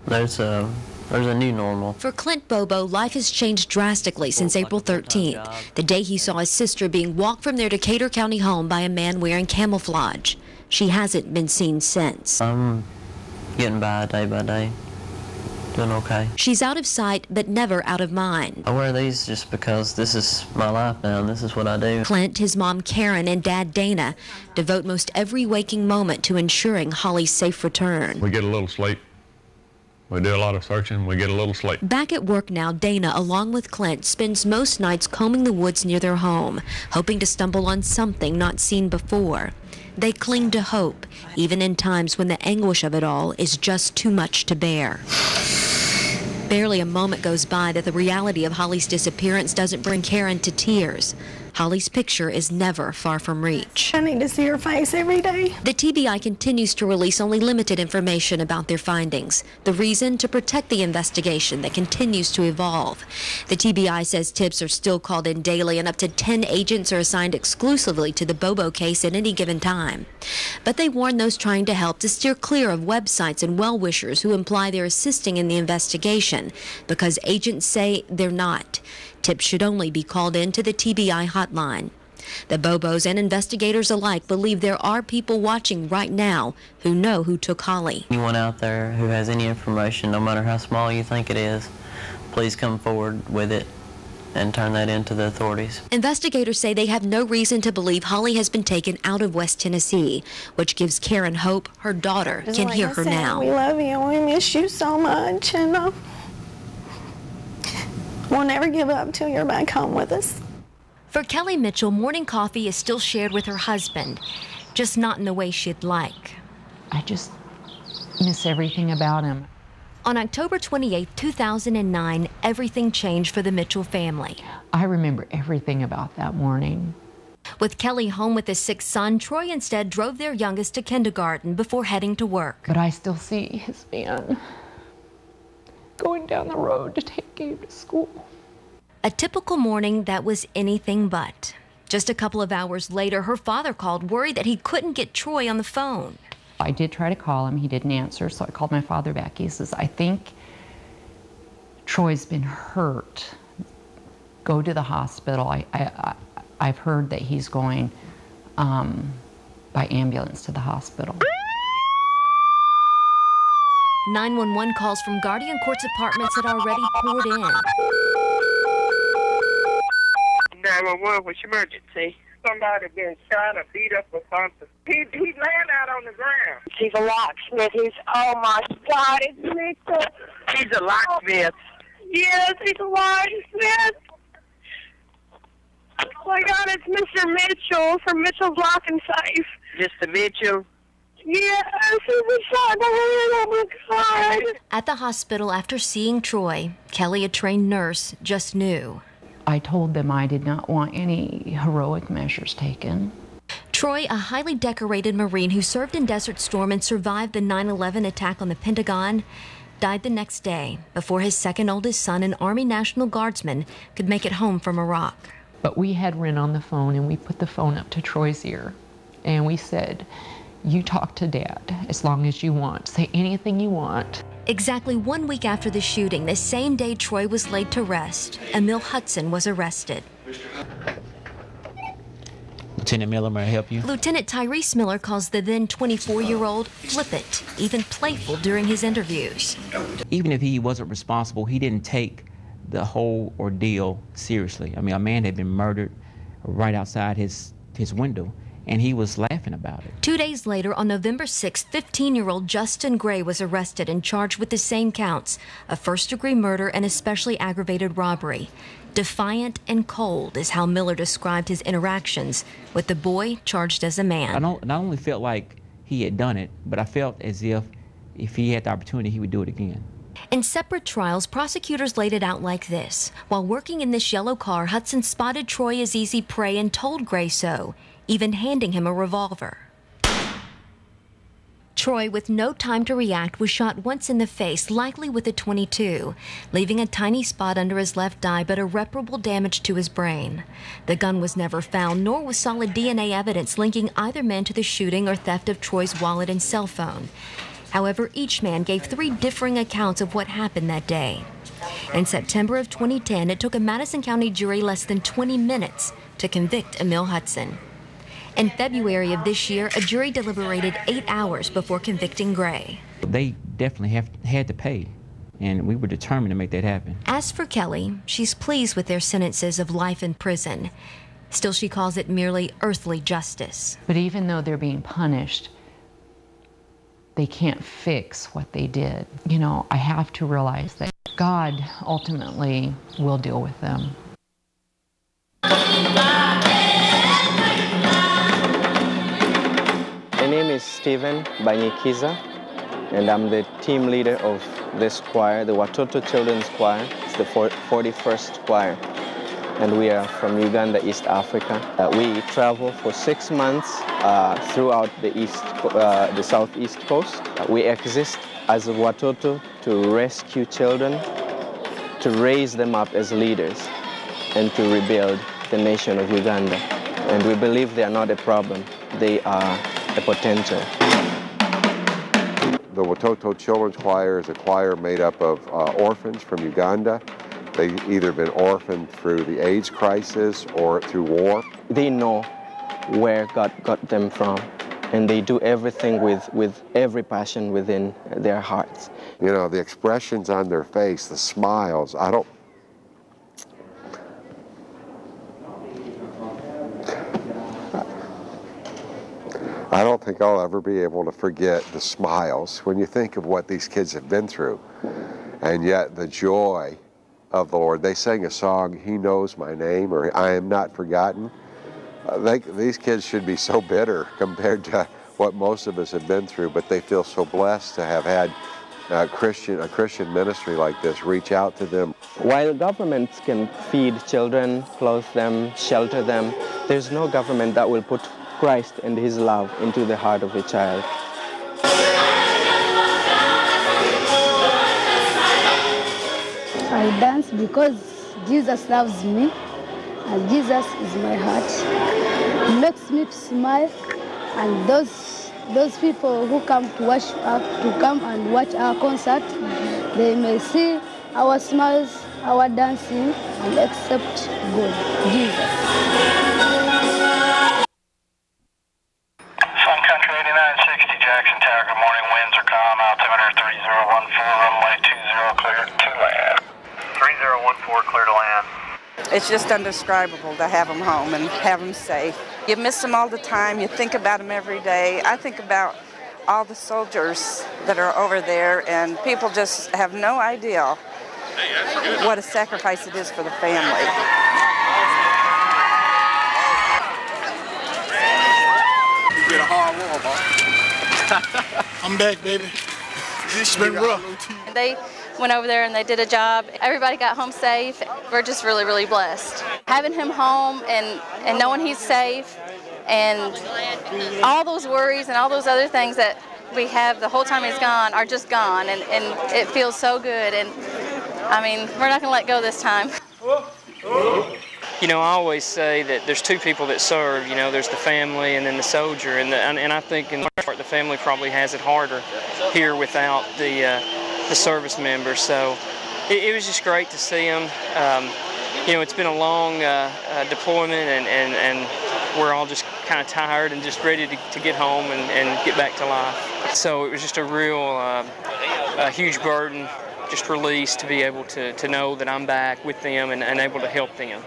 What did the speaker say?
There's a new normal. For Clint Bobo, life has changed drastically since April 13th, the day he saw his sister being walked from their Decatur County home by a man wearing camouflage. She hasn't been seen since. I'm getting by day, doing okay. She's out of sight, but never out of mind. I wear these just because this is my life now, and this is what I do. Clint, his mom Karen, and dad Dana devote most every waking moment to ensuring Holly's safe return. We get a little sleep. We do a lot of searching, we get a little sleep. Back at work now, Dana, along with Clint, spends most nights combing the woods near their home, hoping to stumble on something not seen before. They cling to hope, even in times when the anguish of it all is just too much to bear. Barely a moment goes by that the reality of Holly's disappearance doesn't bring Karen to tears. Holly's picture is never far from reach. I need to see her face every day. The TBI continues to release only limited information about their findings. The reason? To protect the investigation that continues to evolve. The TBI says tips are still called in daily and up to 10 agents are assigned exclusively to the Bobo case at any given time. But they warn those trying to help to steer clear of websites and well-wishers who imply they're assisting in the investigation, because agents say they're not. Tips should only be called in to the TBI hotline. The Bobos and investigators alike believe there are people watching right now who know who took Holly. Anyone out there who has any information, no matter how small you think it is, please come forward with it and turn that into the authorities. Investigators say they have no reason to believe Holly has been taken out of West Tennessee, which gives Karen hope her daughter can hear her now. We love you and we miss you so much, and we'll never give up until you're back home with us. For Kelly Mitchell, morning coffee is still shared with her husband, just not in the way she'd like. I just miss everything about him. On October 28, 2009, everything changed for the Mitchell family. I remember everything about that morning. With Kelly home with his sick son, Troy instead drove their youngest to kindergarten before heading to work. But I still see his van going down the road to take Gabe to school. A typical morning that was anything but. Just a couple of hours later, her father called, worried that he couldn't get Troy on the phone. I did try to call him. He didn't answer, so I called my father back. He says, I think Troy's been hurt. Go to the hospital. I've heard that he's going by ambulance to the hospital. 911 calls from Guardian Courts apartments had already poured in. 911, what's your emergency? Somebody been shot or beat up or something. He laying out on the ground. He's a locksmith. Oh my God, it's Mitchell. He's a locksmith. Yes, he's a locksmith. Oh my God, it's Mr. Mitchell from Mitchell's Lock and Safe. Mr. Mitchell? Yes, he was shot in the head. Oh my God. At the hospital after seeing Troy, Kelly, a trained nurse, just knew. I told them I did not want any heroic measures taken. Troy, a highly decorated Marine who served in Desert Storm and survived the 9/11 attack on the Pentagon, died the next day before his second oldest son, an Army National Guardsman, could make it home from Iraq. But we had Ren on the phone, and we put the phone up to Troy's ear, and we said, you talk to Dad as long as you want. Say anything you want. Exactly 1 week after the shooting, the same day Troy was laid to rest, Emil Hudson was arrested. Lieutenant Miller, may I help you? Lieutenant Tyrese Miller calls the then 24-year-old flippant, even playful during his interviews. Even if he wasn't responsible, he didn't take the whole ordeal seriously. I mean, a man had been murdered right outside his window, and he was laughing about it. 2 days later, on November 6th, 15-year-old Justin Gray was arrested and charged with the same counts of first-degree murder and especially aggravated robbery. Defiant and cold is how Miller described his interactions with the boy charged as a man. I not only felt like he had done it, but I felt as if he had the opportunity, he would do it again. In separate trials, prosecutors laid it out like this. While working in this yellow car, Hudson spotted Troy as easy prey and told Gray so, even handing him a revolver. Troy, with no time to react, was shot once in the face, likely with a .22, leaving a tiny spot under his left eye but irreparable damage to his brain. The gun was never found, nor was solid DNA evidence linking either man to the shooting or theft of Troy's wallet and cell phone. However, each man gave 3 differing accounts of what happened that day. In September of 2010, it took a Madison County jury less than 20 minutes to convict Emil Hudson. In February of this year, a jury deliberated 8 hours before convicting Gray. They definitely had to pay, and we were determined to make that happen. As for Kelly, she's pleased with their sentences of life in prison. Still, she calls it merely earthly justice. But even though they're being punished, they can't fix what they did. You know, I have to realize that God ultimately will deal with them. My name is Steven Banyikiza, and I'm the team leader of this choir, the Watoto Children's Choir. It's the 41st choir, and we are from Uganda, East Africa. We travel for 6 months throughout the southeast coast. We exist as a Watoto to rescue children, to raise them up as leaders, and to rebuild the nation of Uganda. And we believe they are not a problem, they are a potential. The Watoto Children's Choir is a choir made up of orphans from Uganda. They've either been orphaned through the AIDS crisis or through war. They know where God got them from, and they do everything with every passion within their hearts. You know, the expressions on their face, the smiles, I don't think I'll ever be able to forget the smiles when you think of what these kids have been through, and yet the joy of the Lord. They sang a song, "He Knows My Name," or "I Am Not Forgotten." These kids should be so bitter compared to what most of us have been through, but they feel so blessed to have had a Christian ministry like this reach out to them. While governments can feed children, clothe them, shelter them, there's no government that will put Christ and His love into the heart of a child. I dance because Jesus loves me, and Jesus is my heart. It makes me to smile, and those people who come to come and watch our concert, they may see our smiles, our dancing, and accept God, Jesus. Sun Country 8960, Jackson Tower, good morning. Winds are calm, altimeter 3014, runway 20 clear to land. 3014 clear to land. It's just indescribable to have them home and have them safe. You miss them all the time. You think about them every day. I think about all the soldiers that are over there, and people just have no idea what a sacrifice it is for the family. You get a hard war, boss. I'm back, baby. It's been rough. They went over there and they did a job. Everybody got home safe. We're just really, really blessed. Having him home and knowing he's safe, and all those worries and all those other things that we have the whole time he's gone are just gone, and it feels so good. And I mean, we're not going to let go this time. You know, I always say that there's two people that serve. You know, there's the family and then the soldier, and I think in large part the family probably has it harder here without the service members. So it was just great to see them. You know, it's been a long deployment, and we're all just kind of tired and just ready to get home and get back to life. So it was just a real a huge burden just released to be able to know that I'm back with them and able to help them.